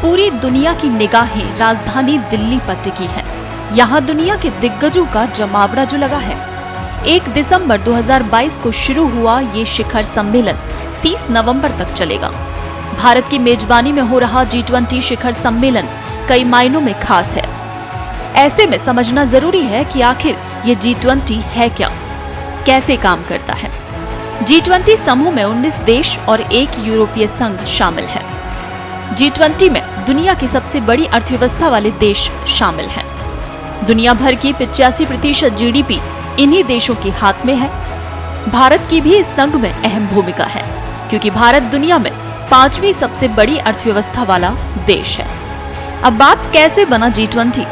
पूरी दुनिया की निगाहें राजधानी दिल्ली पर टिकी हैं। यहाँ दुनिया के दिग्गजों का जमावड़ा जो लगा है। 1 दिसंबर 2022 को शुरू हुआ ये शिखर सम्मेलन 30 नवंबर तक चलेगा। भारत की मेजबानी में हो रहा G20 शिखर सम्मेलन कई मायनों में खास है। ऐसे में समझना जरूरी है कि आखिर ये G20 है क्या, कैसे काम करता है। G20 समूह में 19 देश और 1 यूरोपीय संघ शामिल है। G20 में दुनिया की सबसे बड़ी अर्थव्यवस्था वाले देश शामिल हैं। दुनिया भर की 85% GDP इन्हीं देशों के हाथ में है। भारत की भी इस संघ में अहम भूमिका है, क्योंकि भारत दुनिया में 5वीं सबसे बड़ी अर्थव्यवस्था वाला देश है। अब बात कैसे बना G20?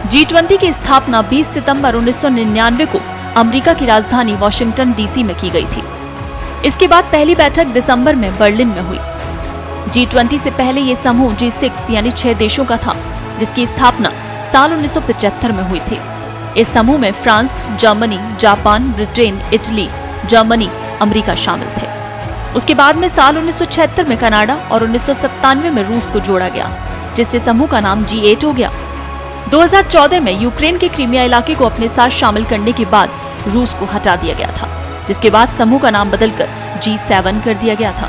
G20 की स्थापना 20 सितंबर 1999 को अमेरिका की राजधानी वॉशिंगटन DC में की गई थी। इसके बाद पहली बैठक दिसंबर में बर्लिन में हुई। G20 से पहले ये समूह G6 यानी 6 देशों का था, जिसकी स्थापना साल 1975 में हुई थी। इस समूह में France, Germany, Japan, Britain, Italy, Germany, America शामिल थे। उसके बाद में साल 1976 में कनाडा और 1997 में रूस को जोड़ा गया, जिससे समूह का नाम G8 हो गया। 2014 में यूक्रेन के क्रीमिया इलाके को अपने साथ शामिल करने के बाद रूस को हटा दिया गया था, जिसके बाद समूह का नाम बदलकर G7 कर दिया गया था।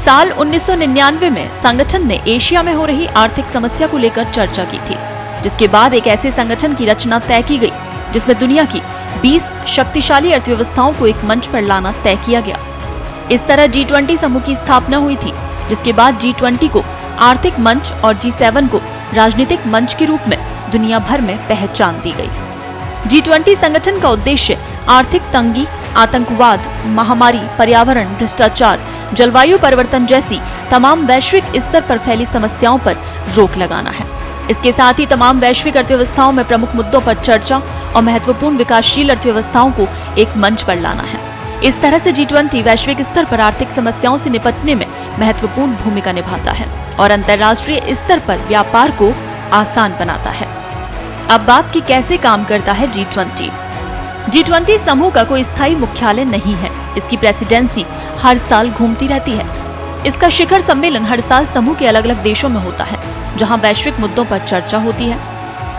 साल 1999 में संगठन ने एशिया में हो रही आर्थिक समस्या को लेकर चर्चा की थी, जिसके बाद एक ऐसे संगठन की रचना तय की गई जिसमें दुनिया की 20 शक्तिशाली अर्थव्यवस्थाओं को एक मंच पर लाना तय किया गया। इस तरह G20 समूह की स्थापना हुई थी, जिसके बाद G20 को आर्थिक मंच और G7 को राजनीतिक मंच के रूप में दुनिया भर में पहचान दी गई। G20 संगठन का उद्देश्य आर्थिक तंगी, आतंकवाद, महामारी, पर्यावरण, भ्रष्टाचार, जलवायु परिवर्तन जैसी तमाम वैश्विक स्तर पर फैली समस्याओं पर रोक लगाना है। इसके साथ ही तमाम वैश्विक अर्थव्यवस्थाओं में प्रमुख मुद्दों पर चर्चा और महत्वपूर्ण विकासशील अर्थव्यवस्थाओं को एक मंच पर लाना है। इस तरह से G20 वैश्विक स्तर पर आर्थिक समस्याओं से निपटने में महत्वपूर्ण भूमिका निभाता है और अंतर्राष्ट्रीय स्तर पर व्यापार को आसान बनाता है। अब बात की कैसे काम करता है G20। G20 समूह का कोई स्थायी मुख्यालय नहीं है। इसकी प्रेसिडेंसी हर साल घूमती रहती है। इसका शिखर सम्मेलन हर साल समूह के अलग अलग देशों में होता है, जहां वैश्विक मुद्दों पर चर्चा होती है।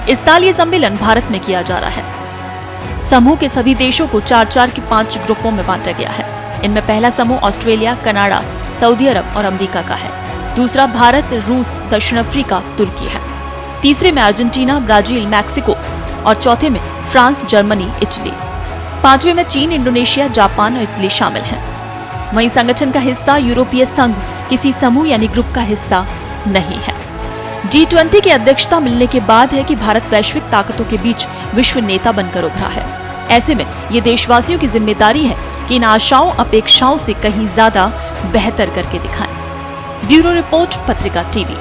इस साल ये सम्मेलन भारत में किया जा रहा है। समूह के सभी देशों को 4-4 के 5 ग्रुपों में बांटा गया है। इनमें पहला समूह ऑस्ट्रेलिया, कनाडा, सऊदी अरब और अमेरिका का है। दूसरा भारत, रूस, दक्षिण अफ्रीका, तुर्की है। तीसरे में अर्जेंटीना, ब्राजील, मैक्सिको और चौथे में फ्रांस, जर्मनी, इटली। 5वें में चीन, इंडोनेशिया, जापान और इटली शामिल हैं। वहीं संगठन का हिस्सा यूरोपीय संघ किसी समूह यानी ग्रुप का हिस्सा नहीं है। G20 की अध्यक्षता मिलने के बाद है कि भारत वैश्विक ताकतों के बीच विश्व नेता बनकर उभरा है। ऐसे में ये देशवासियों की जिम्मेदारी है कि इन आशाओं अपेक्षाओं से कहीं ज्यादा बेहतर करके दिखाएं। ब्यूरो रिपोर्ट, पत्रिका टीवी।